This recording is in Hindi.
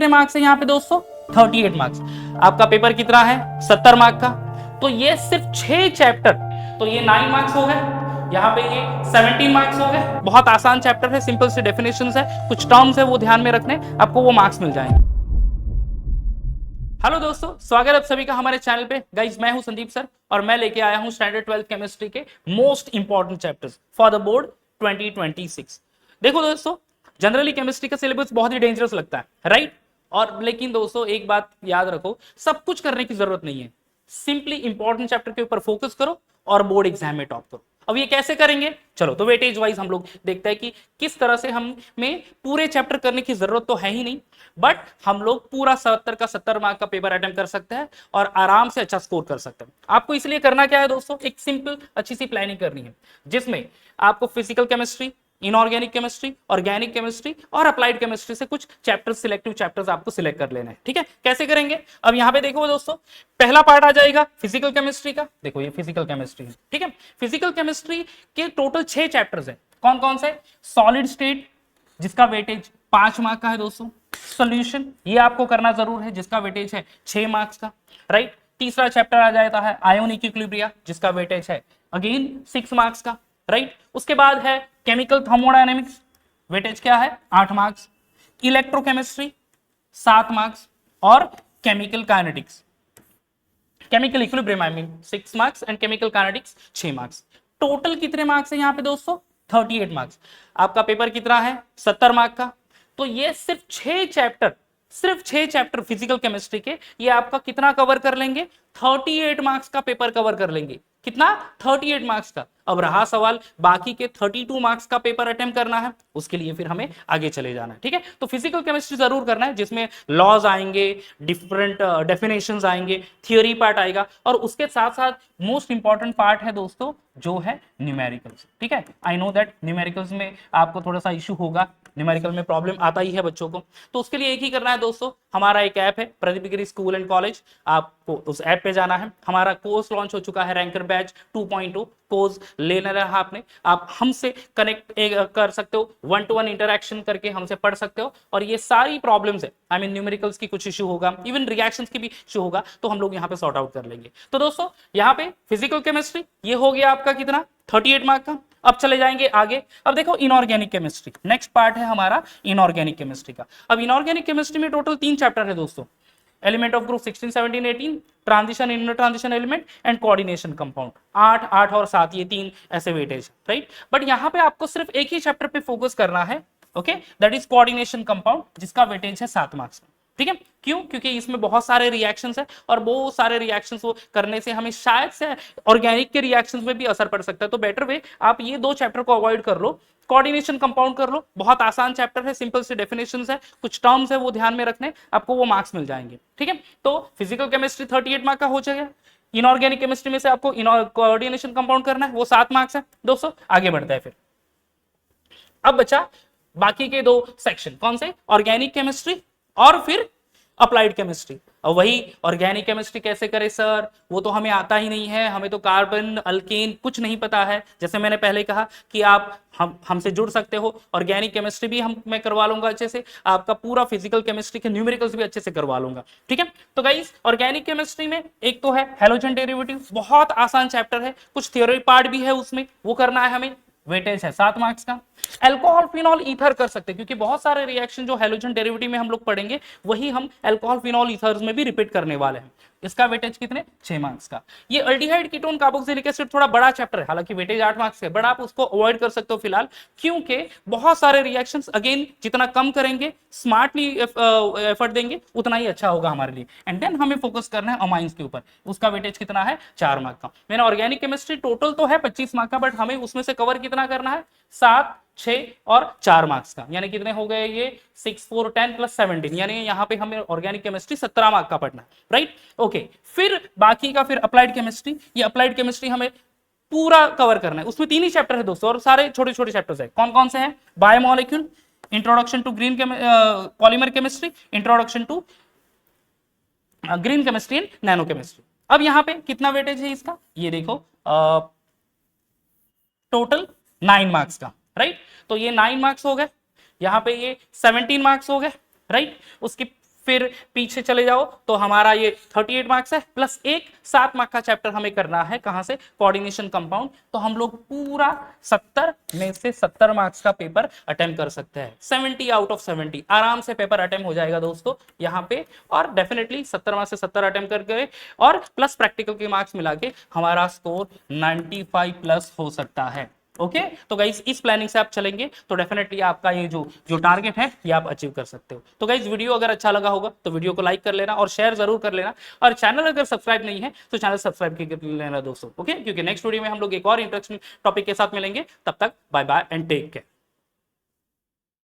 कितने मार्क्स है यहाँ पे दोस्तों? 38 मार्क्स। आपका पेपर कितना है? 70 मार्क का। तो ये सिर्फ 6 चैप्टर, तो ये 9 मार्क्स हो गए, यहाँ पे ये 17 मार्क्स हो गए। बहुत आसान चैप्टर है, सिंपल से डेफिनेशंस है, कुछ टर्म्स है वो ध्यान में रखने, आपको वो मार्क्स मिल जाएंगे। हेलो दोस्तों, स्वागत है आप सभी का हमारे चैनल पे। गाइज मैं हूं संदीप सर और मैं लेके आया हूं स्टैंडर्ड 12th केमिस्ट्री के most important chapters for the board 2026। देखो दोस्तों, जनरली केमिस्ट्री का सिलेबस बहुत ही डेंजरस लगता है, राइट? और लेकिन दोस्तों एक बात याद रखो, सब कुछ करने की जरूरत नहीं है, सिंपली इंपॉर्टेंट चैप्टर के ऊपर फोकस करो और बोर्ड एग्जाम में टॉप करो। अब ये कैसे करेंगे? चलो तो वेटेज वाइज हम लोग देखते हैं कि किस तरह से हमें पूरे चैप्टर करने की जरूरत तो है ही नहीं, बट हम लोग पूरा 70 का 70 मार्क का पेपर अटेम्प्ट कर सकते हैं और आराम से अच्छा स्कोर कर सकते हैं। आपको इसलिए करना क्या है दोस्तों, एक सिंपल अच्छी सी प्लानिंग करनी है, जिसमें आपको physical chemistry, inorganic chemistry, organic chemistry और अप्लाइड केमिस्ट्री से कुछ चैप्टर्स, सिलेक्टिव चैप्टर्स आपको सिलेक्ट कर लेना है। ठीक है, कैसे करेंगे? अब यहाँ पे देखो दोस्तों, पहला पार्ट आ जाएगा फिजिकल केमिस्ट्री का। देखो ये फिजिकल केमिस्ट्री है, ठीक है। फिजिकल केमिस्ट्री के टोटल 6 चैप्टर्स है। कौन कौन से? सॉलिड स्टेट, जिसका वेटेज 5 मार्क का है दोस्तों। सॉल्यूशन, ये आपको करना जरूर है, जिसका वेटेज है 6 मार्क्स का, राइट। तीसरा चैप्टर आ जाता है आयोनिक इक्विलिब्रिया, जिसका वेटेज है अगेन 6 मार्क्स का, राइट। उसके बाद है केमिकल थर्मोडायनेमिक्स, वेटेज क्या है? 8 मार्क्स। इलेक्ट्रोकेमिस्ट्री 7 मार्क्स और chemical kinetics, chemical equilibrium I mean 6 marks and chemical kinetics 6 marks. Total कितने मार्क्स है यहाँ पे दोस्तों? 38 मार्क्स। आपका पेपर कितना है? 70 मार्क का। तो ये सिर्फ 6 चैप्टर फिजिकल केमिस्ट्री के, ये आपका कितना कवर कर लेंगे? 38 मार्क्स का पेपर कवर कर लेंगे। कितना? 38 मार्क्स का। अब रहा सवाल बाकी के 32 मार्क्स का पेपर अटेम्प्ट करना है, उसके लिए फिर हमें आगे चले जाना है, ठीक है। तो फिजिकल केमिस्ट्री जरूर करना है, जिसमें लॉज आएंगे, डिफरेंट डेफिनेशंस आएंगे, थियोरी पार्ट आएगा और उसके साथ साथ मोस्ट इंपॉर्टेंट पार्ट है दोस्तों जो है न्यूमेरिकल्स, ठीक है। आई नो दैट न्यूमेरिकल्स में आपको थोड़ा सा इशू होगा, न्यूमेरिकल में प्रॉब्लम आता ही है बच्चों को, तो उसके लिए एक ही करना है दोस्तों, हमारा एक ऐप है प्रदीप गिरी स्कूल एंड कॉलेज, आपको उस ऐप पे जाना है। हमारा कोर्स लॉन्च हो चुका है, रैंकर बैच 2.2 कोर्स लेना रहा आपने, आप हमसे कनेक्ट कर सकते हो, 1-to-1 इंटरेक्शन करके हमसे पढ़ सकते हो और ये सारी प्रॉब्लम्स है, आई मीन न्यूमेरिकल्स की कुछ इशू होगा, इवन रिएक्शंस की भी इशू होगा, तो हम लोग यहाँ पे सॉर्ट आउट कर लेंगे। तो दोस्तों यहाँ पे फिजिकल केमिस्ट्री ये हो गया आपका कितना? 38 मार्क का। अब चले जाएंगे आगे। अब देखो इनऑर्गेनिक केमिस्ट्री, नेक्स्ट पार्ट है हमारा इनऑर्गेनिक केमिस्ट्री का। अब इनऑर्गेनिक केमिस्ट्री में टोटल 3 चैप्टर है दोस्तों, element of group 16, 17, 18, transition, immuno transition element and coordination compound. 8 और 7 ये 3 ऐसे वेटेज, राइट। बट यहाँ पे आपको सिर्फ एक ही चैप्टर पे फोकस करना है, okay, that is coordination compound, जिसका वेटेज है 7 मार्क्स का, ठीक है। क्यों? क्योंकि इसमें बहुत सारे रिएक्शंस है और वो सारे रिएक्शंस वो करने से हमें शायद से ऑर्गेनिक के रिएक्शंस में भी असर पड़ सकता है, तो बेटर वे आप ये 2 चैप्टर को अवॉइड कर लो, कोऑर्डिनेशन कंपाउंड कर लो। बहुत आसान चैप्टर है, सिंपल से डेफिनेशंस है, कुछ टर्म्स है वो ध्यान में रखने, आपको वो मार्क्स मिल जाएंगे, ठीक है। तो फिजिकल केमिस्ट्री 38 मार्क का हो जाएगा। इनऑर्गेनिक केमिस्ट्री में से आपको कोऑर्डिनेशन कंपाउंड करना है, वो 7 मार्क्स है दोस्तों। आगे बढ़ता है फिर, अब बचा बाकी के 2 सेक्शन, कौन से? ऑर्गेनिक केमिस्ट्री और फिर अप्लाइड केमिस्ट्री। और वही ऑर्गेनिक केमिस्ट्री कैसे करें सर, वो तो हमें आता ही नहीं है, हमें तो कार्बन अल्केन कुछ नहीं पता है। जैसे मैंने पहले कहा कि आप हमसे जुड़ सकते हो, ऑर्गेनिक केमिस्ट्री भी मैं करवा लूंगा अच्छे से, आपका पूरा फिजिकल केमिस्ट्री के न्यूमेरिकल्स भी अच्छे से करवा लूंगा, ठीक है। तो गाइस ऑर्गेनिक केमिस्ट्री में एक तो है हैलोजन डेरिवेटिव, बहुत आसान चैप्टर है, कुछ थ्योरी पार्ट भी है उसमें, वो करना है हमें, वेटेज है 7 मार्क्स का। अल्कोहल फिनॉल ईथर कर सकते हैं, क्योंकि बहुत सारे रिएक्शन जो हैलोजन डेरिवेटिव में हम लोग पढ़ेंगे वही हम अल्कोहल फिनॉल ईथर्स में भी रिपीट करने वाले हैं। इसका वेटेज कितने? 6 मार्क्स का। ये अल्डिहाइड कीटोन कार्बोक्सिलिक एसिड थोड़ा बड़ा चैप्टर है, हालांकि वेटेज 8 मार्क्स है, बट आप उसको अवॉइड कर सकते हो फिलहाल, क्योंकि बहुत सारे रिएक्शंस अगेन जितना कम करेंगे, स्मार्टली एफर्ट देंगे, उतना ही अच्छा होगा हमारे लिए। एंड देन हमें फोकस करना है अमाइंस के ऊपर, उसका वेटेज कितना है? 4 मार्क का। मैंने ऑर्गेनिक केमिस्ट्री टोटल तो है 25 मार्क का, बट हमें उसमें से कवर कितना करना है? 7, 6 और 4 मार्क्स का, यानी कितने हो गए ये? 6, 4, 10 प्लस 17, यानी यहाँ पे हमें ऑर्गेनिक केमिस्ट्री 17 मार्क का पढ़ना है, राइट। ओके, फिर बाकी का फिर अप्लाइड केमिस्ट्री, ये अप्लाइड केमिस्ट्री हमें पूरा कवर करना है, उसमें 3 ही चैप्टर है दोस्तों और सारे छोटे छोटे चैप्टर्स है। कौन कौन से हैं? Biomolecule, introduction to green polymer chemistry, introduction to green chemistry and nano chemistry. अब यहाँ पे कितना वेटेज है इसका, ये देखो, टोटल 9 मार्क्स का, राइट। तो ये 9 मार्क्स हो गए, यहाँ पे ये 17 मार्क्स हो गए, राइट। उसके फिर पीछे चले जाओ तो हमारा ये 38 मार्क्स है, प्लस एक 7 मार्क का चैप्टर हमें करना है, कहां से, कोऑर्डिनेशन कंपाउंड। तो हम लोग पूरा 70 में से 70 मार्क्स का पेपर अटेम्प्ट कर सकते हैं। 70 आउट ऑफ 70 आराम से पेपर अटेम्प्ट हो जाएगा दोस्तों यहाँ पे। और डेफिनेटली 70 मार्क्स से 70 अटेम्प्ट कर गए और प्लस प्रैक्टिकल के मार्क्स मिला के हमारा स्कोर 95 प्लस हो सकता है। ओके तो गाइज इस प्लानिंग से आप चलेंगे तो डेफिनेटली आपका ये जो जो टारगेट है ये आप अचीव कर सकते हो। तो गाइज वीडियो अगर अच्छा लगा होगा तो वीडियो को लाइक कर लेना और शेयर जरूर कर लेना, और चैनल अगर सब्सक्राइब नहीं है तो चैनल सब्सक्राइब कर लेना दोस्तों। ओके क्योंकि नेक्स्ट वीडियो में हम लोग एक और इंटरेस्टिंग टॉपिक के साथ मिलेंगे। तब तक bye bye and take care.